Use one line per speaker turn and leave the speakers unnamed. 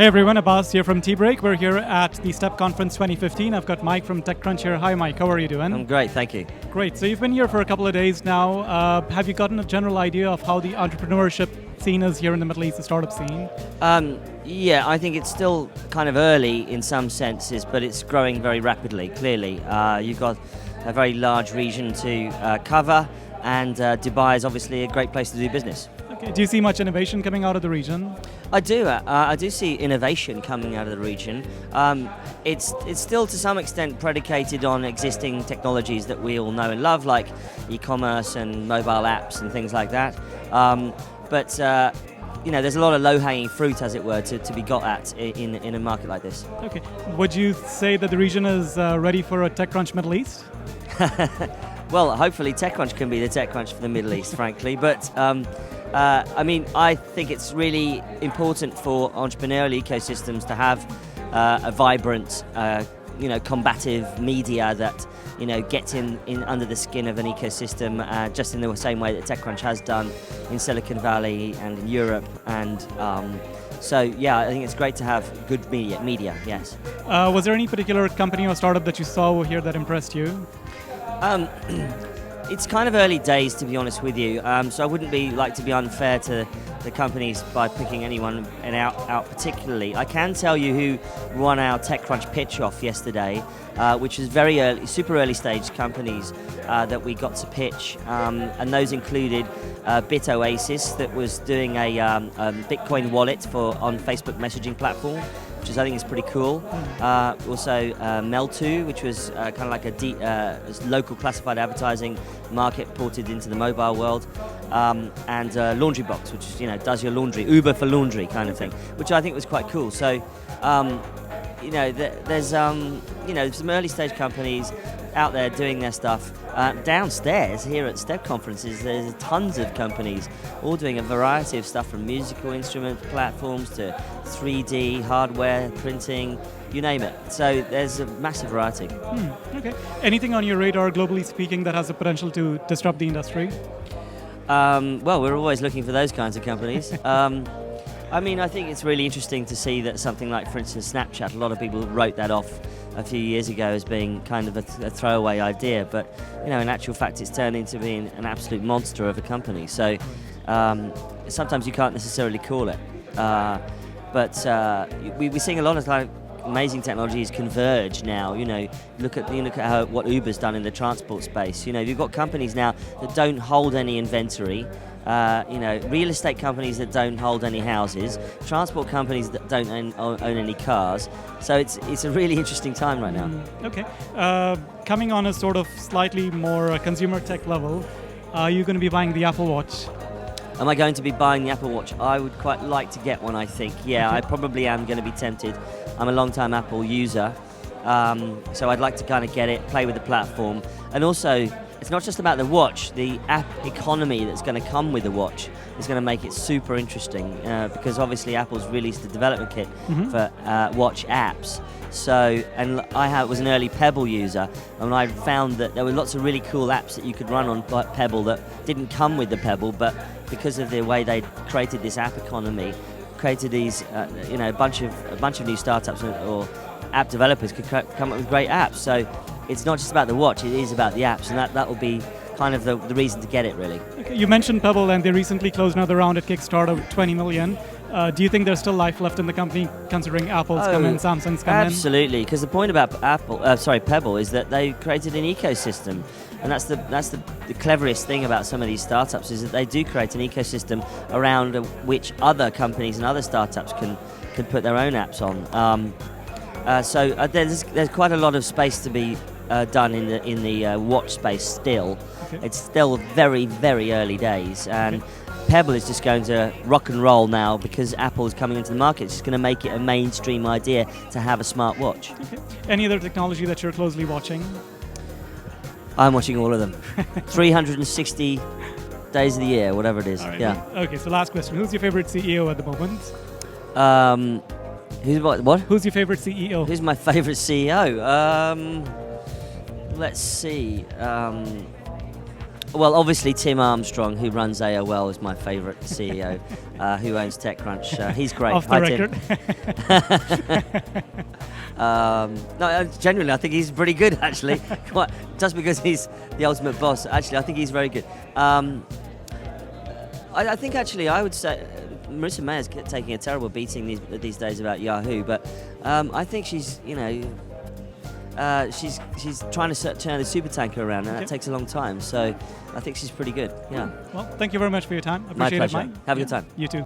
Hey everyone, Abbas here from Tea Break. We're here at the STEP Conference 2015. I've got Mike from TechCrunch here. Hi Mike, how are you doing?
I'm great, thank you.
Great, so you've been here for a couple of days now. Have you gotten a general idea of how the entrepreneurship scene is here in the Middle East, the startup scene?
Yeah, I think it's still kind of early in some senses, but it's growing very rapidly, clearly. You've got a very large region to cover, and Dubai is obviously a great place to do business.
Okay. Do you see much innovation coming out of the region?
I do. I do see innovation coming out of the region. It's still to some extent predicated on existing technologies that we all know and love, like e-commerce and mobile apps and things like that. But there's a lot of low-hanging fruit, as it were, to be got at in a market like this.
Okay. Would you say that the region is ready for a TechCrunch Middle East?
Well, hopefully TechCrunch can be the TechCrunch for the Middle East, frankly. But I think it's really important for entrepreneurial ecosystems to have a vibrant, combative media that gets in under the skin of an ecosystem, just in the same way that TechCrunch has done in Silicon Valley and in Europe. And so, yeah, I think it's great to have good media. Yes.
Was there any particular company or startup that you saw here that impressed you?
It's kind of early days, to be honest with you, so I wouldn't like to be unfair to the companies by picking anyone out particularly. I can tell you who won our TechCrunch pitch off yesterday, which is very early, super early stage companies that we got to pitch, and those included BitOasis, that was doing a Bitcoin wallet on Facebook messaging platform, which I think is pretty cool. Also Meltu, which was kind of like a local classified advertising market ported into the mobile world, and Laundrybox, which does your laundry, Uber for laundry kind of thing, which I think was quite cool. So there's some early stage companies out there doing their stuff. Downstairs here at STEP conferences, there's tons of companies all doing a variety of stuff, from musical instrument platforms to 3D, hardware, printing, you name it. So there's a massive variety.
Okay. Anything on your radar, globally speaking, that has the potential to disrupt the industry?
Well, we're always looking for those kinds of companies. I think it's really interesting to see that something like, for instance, Snapchat, a lot of people wrote that off a few years ago as being kind of a throwaway idea, but in actual fact it's turned into being an absolute monster of a company. So sometimes you can't necessarily call it, but we're seeing a lot of amazing technologies converge now. Look at what Uber's done in the transport space. You've got companies now that don't hold any inventory. Real estate companies that don't hold any houses, transport companies that don't own any cars. So it's a really interesting time right now.
Okay. Coming on a sort of slightly more consumer tech level, are you going to be buying the Apple Watch?
Am I going to be buying the Apple Watch? I would quite like to get one, I think. Yeah, okay. I probably am going to be tempted. I'm a long-time Apple user, so I'd like to kind of get it, play with the platform, and also, it's not just about the watch. The app economy that's going to come with the watch is going to make it super interesting, because obviously Apple's released a development kit for watch apps. So, and I was an early Pebble user, and I found that there were lots of really cool apps that you could run on Pebble that didn't come with the Pebble, but because of the way they created this app economy, created these, a bunch of new startups or app developers could come up with great apps. So it's not just about the watch, it is about the apps, and that will be kind of the reason to get it, really. Okay,
you mentioned Pebble, and they recently closed another round at Kickstarter of $20 million. Do you think there's still life left in the company, considering Apple's come in, Samsung's come in?
Absolutely, because the point about Pebble is that they created an ecosystem, and that's the cleverest thing about some of these startups, is that they do create an ecosystem around which other companies and other startups can put their own apps on. So there's quite a lot of space to be done in the watch space still. Okay. It's still very, very early days, and Pebble is just going to rock and roll now because Apple is coming into the market. It's just going to make it a mainstream idea to have a smart watch.
Okay. Any other technology that you're closely watching?
I'm watching all of them. 360 days of the year, whatever it is.
All right.
Yeah.
Okay, so last question. Who's your favorite CEO at the moment?
Who's what?
Who's your favorite CEO?
Who's my favorite CEO? Let's see. Well, obviously Tim Armstrong, who runs AOL, is my favourite CEO, who owns TechCrunch. He's great.
Off the
Hi,
record.
Tim. No, genuinely, I think he's pretty good, actually. Just because he's the ultimate boss, actually, I think he's very good. I think, actually, I would say Marissa Mayer's taking a terrible beating these days about Yahoo, but I think she's, she's trying to turn a supertanker around, and that takes a long time. So I think she's pretty good. Yeah.
Well, thank you very much for your time.
My
Appreciate
pleasure.
it, Mike.
Have a good time.
You too.